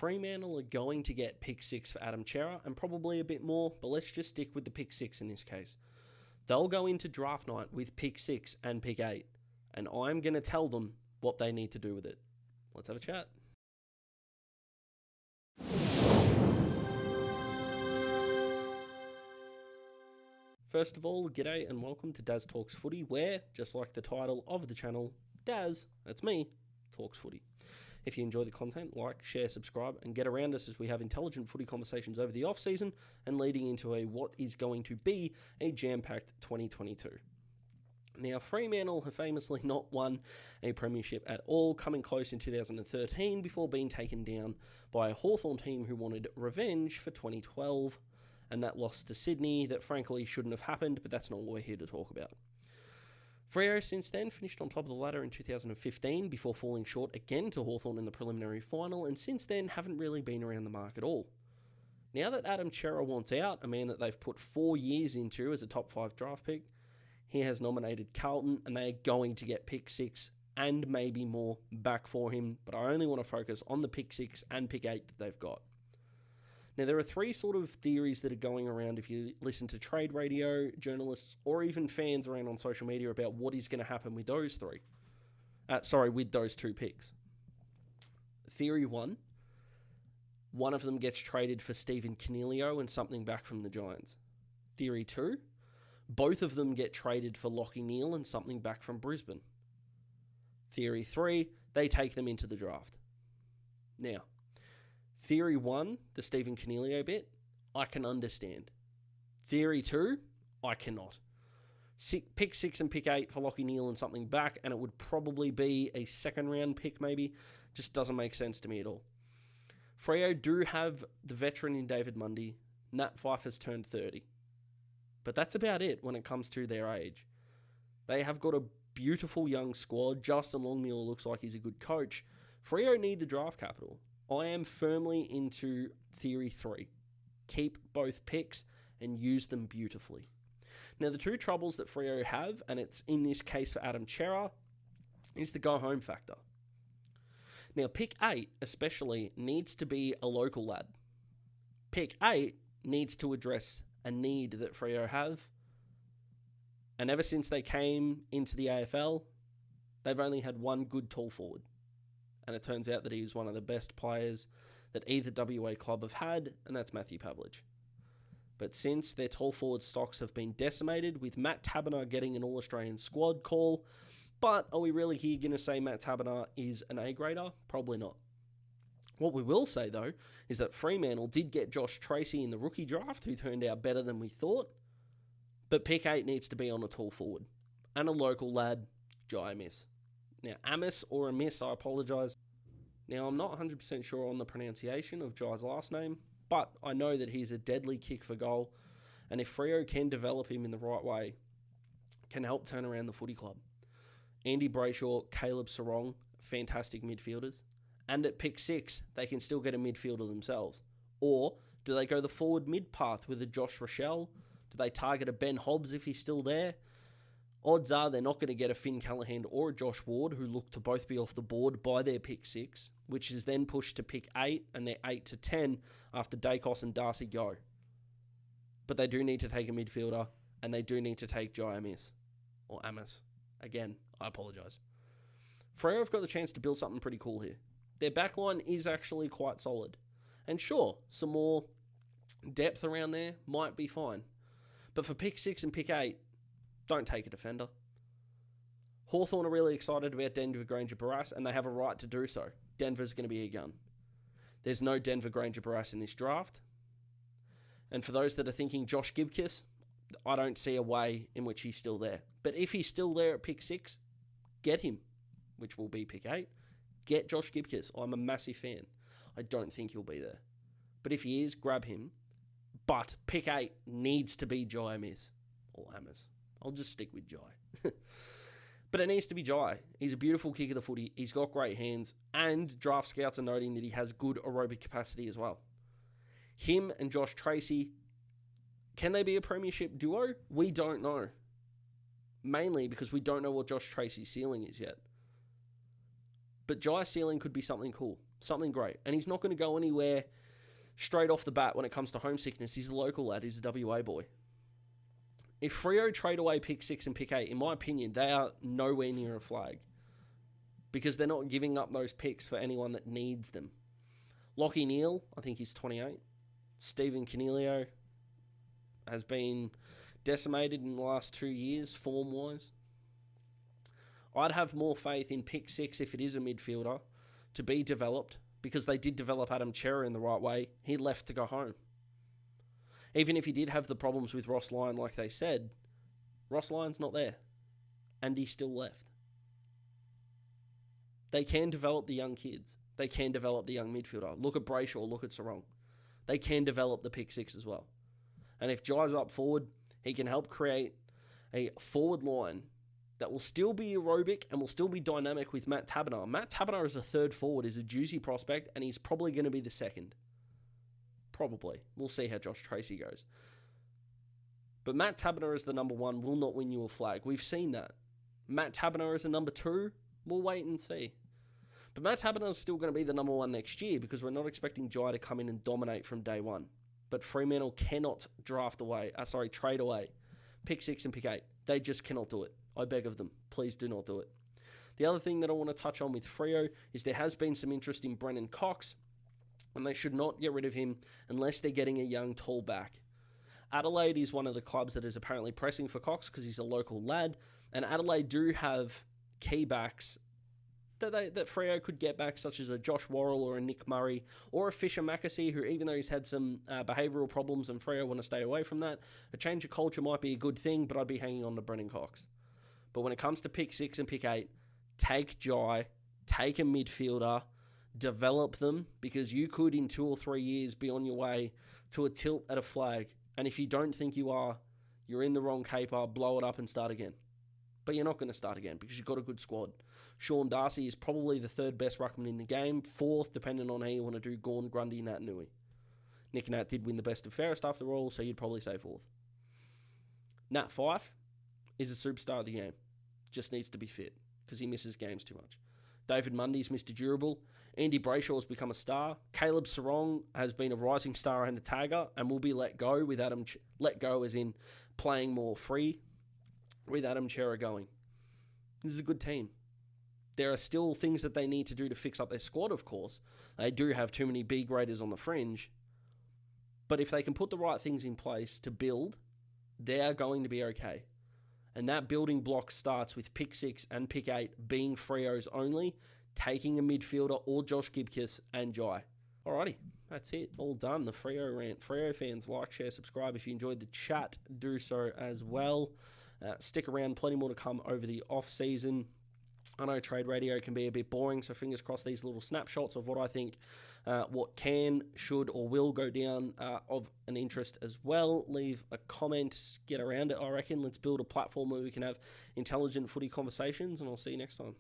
Fremantle are going to get pick 6 for Adam Cerra and probably a bit more, but let's just stick with the pick 6 in this case. They'll go into draft night with pick 6 and pick 8, and I'm going to tell them what they need to do with it. Let's have a chat. First of all, g'day and welcome to Daz Talks Footy, where, just like the title of the channel, Daz, that's me, talks footy. If you enjoy the content, like, share, subscribe, and get around us as we have intelligent footy conversations over the off-season and leading into what is going to be a jam-packed 2022. Now, Fremantle have famously not won a premiership at all, coming close in 2013 before being taken down by a Hawthorn team who wanted revenge for 2012, and that loss to Sydney that frankly shouldn't have happened, but that's not what we're here to talk about. Freo since then finished on top of the ladder in 2015 before falling short again to Hawthorn in the preliminary final, and since then haven't really been around the mark at all. Now that Adam Cerra wants out, a man that they've put 4 years into as a top 5 draft pick, he has nominated Carlton and they are going to get pick 6 and maybe more back for him, but I only want to focus on the pick 6 and pick 8 that they've got. Now, there are 3 sort of theories that are going around if you listen to trade radio, journalists, or even fans around on social media about what is going to happen with those 3. With those 2 picks. Theory 1, one of them gets traded for Stephen Coniglio and something back from the Giants. Theory 2, both of them get traded for Lachie Neale and something back from Brisbane. Theory 3, they take them into the draft. Now, Theory 1, the Stephen Coniglio bit, I can understand. Theory 2, I cannot. Pick 6 and pick 8 for Lachie Neale and something back, and it would probably be a second round pick maybe. Just doesn't make sense to me at all. Freo do have the veteran in David Mundy. Nat Pfeiffer's turned 30. But that's about it when it comes to their age. They have got a beautiful young squad. Justin Longmuir looks like he's a good coach. Freo need the draft capital. I am firmly into Theory 3. Keep both picks and use them beautifully. Now, the 2 troubles that Freo have, and it's in this case for Adam Cerra, is the go-home factor. Now, pick 8 especially needs to be a local lad. Pick 8 needs to address a need that Freo have. And ever since they came into the AFL, they've only had one good tall forward. And it turns out that he's one of the best players that either WA club have had, and that's Matthew Pavlich. But since their tall forward stocks have been decimated, with Matt Taberner getting an All-Australian squad call, but are we really here going to say Matt Taberner is an A-grader? Probably not. What we will say, though, is that Fremantle did get Josh Tracy in the rookie draft, who turned out better than we thought, but pick 8 needs to be on a tall forward. And a local lad, Jai Amiss. Now, Amiss or Amiss, I apologise. Now, I'm not 100% sure on the pronunciation of Jai's last name, but I know that he's a deadly kick for goal, and if Freo can develop him in the right way, can help turn around the footy club. Andy Brayshaw, Caleb Sarong, fantastic midfielders, and at pick 6, they can still get a midfielder themselves. Or, do they go the forward mid path with a Josh Rochelle? Do they target a Ben Hobbs if he's still there? Odds are they're not going to get a Finn Callahan or a Josh Ward, who look to both be off the board by their pick 6, which is then pushed to pick 8, and they're 8 to 10 after Dacos and Darcy go. But they do need to take a midfielder, and they do need to take Jai Amiss, or Amiss. Again, I apologise. Freo have got the chance to build something pretty cool here. Their backline is actually quite solid. And sure, some more depth around there might be fine. But for pick 6 and pick 8, don't take a defender. Hawthorn are really excited about Denver Granger Barras, and they have a right to do so. Denver's going to be a gun. There's no Denver Granger Barras in this draft. And for those that are thinking Josh Gibkiss, I don't see a way in which he's still there. But if he's still there at pick 6, get him, which will be pick 8. Get Josh Gibkiss. I'm a massive fan. I don't think he'll be there. But if he is, grab him. But pick 8 needs to be Jai Amiss. Or Amiss. I'll just stick with Jai. But it needs to be Jai. He's a beautiful kick of the footy. He's got great hands. And draft scouts are noting that he has good aerobic capacity as well. Him and Josh Tracy, can they be a premiership duo? We don't know. Mainly because we don't know what Josh Tracy's ceiling is yet. But Jai's ceiling could be something cool. Something great. And he's not going to go anywhere straight off the bat when it comes to homesickness. He's a local lad. He's a WA boy. If Freo trade away pick 6 and pick 8, in my opinion, they are nowhere near a flag. Because they're not giving up those picks for anyone that needs them. Lachie Neale, I think he's 28. Stephen Cornelio has been decimated in the last 2 years, form-wise. I'd have more faith in pick 6 if it is a midfielder to be developed, because they did develop Adam Cerra in the right way. He left to go home. Even if he did have the problems with Ross Lyon, like they said, Ross Lyon's not there. And he still left. They can develop the young kids. They can develop the young midfielder. Look at Brayshaw, look at Sarong. They can develop the pick 6 as well. And if Jai's up forward, he can help create a forward line that will still be aerobic and will still be dynamic with Matt Taberner. Matt Taberner as a third forward is a juicy prospect, and he's probably going to be the second. Probably. We'll see how Josh Tracy goes. But Matt Taberner as the number 1 will not win you a flag. We've seen that. Matt Taberner as a number 2, we'll wait and see. But Matt Taberner is still going to be the number 1 next year, because we're not expecting Jai to come in and dominate from day 1. But Fremantle cannot trade away pick 6 and pick 8. They just cannot do it. I beg of them. Please do not do it. The other thing that I want to touch on with Freo is there has been some interest in Brennan Cox, and they should not get rid of him unless they're getting a young tall back. Adelaide is one of the clubs that is apparently pressing for Cox because he's a local lad, and Adelaide do have key backs that Freo could get back, such as a Josh Worrell or a Nick Murray or a Fisher Mackesy, who, even though he's had some behavioural problems and Freo want to stay away from that, a change of culture might be a good thing, but I'd be hanging on to Brennan Cox. But when it comes to pick 6 and pick 8, take Jai, take a midfielder, develop them, because you could in 2 or 3 years be on your way to a tilt at a flag. And if you don't think you are, you're in the wrong caper, blow it up and start again. But you're not going to start again because you've got a good squad. Sean Darcy is probably the 3rd best ruckman in the game, 4th depending on how you want to do Gawn, Grundy, Nat, Nui. Nick Nat did win the best of fairest after all, so you'd probably say 4th. Nat Fyfe is a superstar of the game. Just needs to be fit because he misses games too much. David Mundy's Mr. Durable. Andy Brayshaw's become a star. Caleb Sarong has been a rising star and a tagger and will be let go with let go as in playing more free with Adam Cerra going. This is a good team. There are still things that they need to do to fix up their squad, of course. They do have too many B graders on the fringe. But if they can put the right things in place to build, they are going to be okay. And that building block starts with pick 6 and pick 8 being Freo's only, taking a midfielder or Josh Gibkiss and Jai. Alrighty, that's it. All done. The Freo rant. Freo fans, like, share, subscribe. If you enjoyed the chat, do so as well. Stick around. Plenty more to come over the off-season. I know trade radio can be a bit boring, so fingers crossed these little snapshots of what I think, what can, should, or will go down of an interest as well. Leave a comment, get around it, I reckon. Let's build a platform where we can have intelligent footy conversations, and I'll see you next time.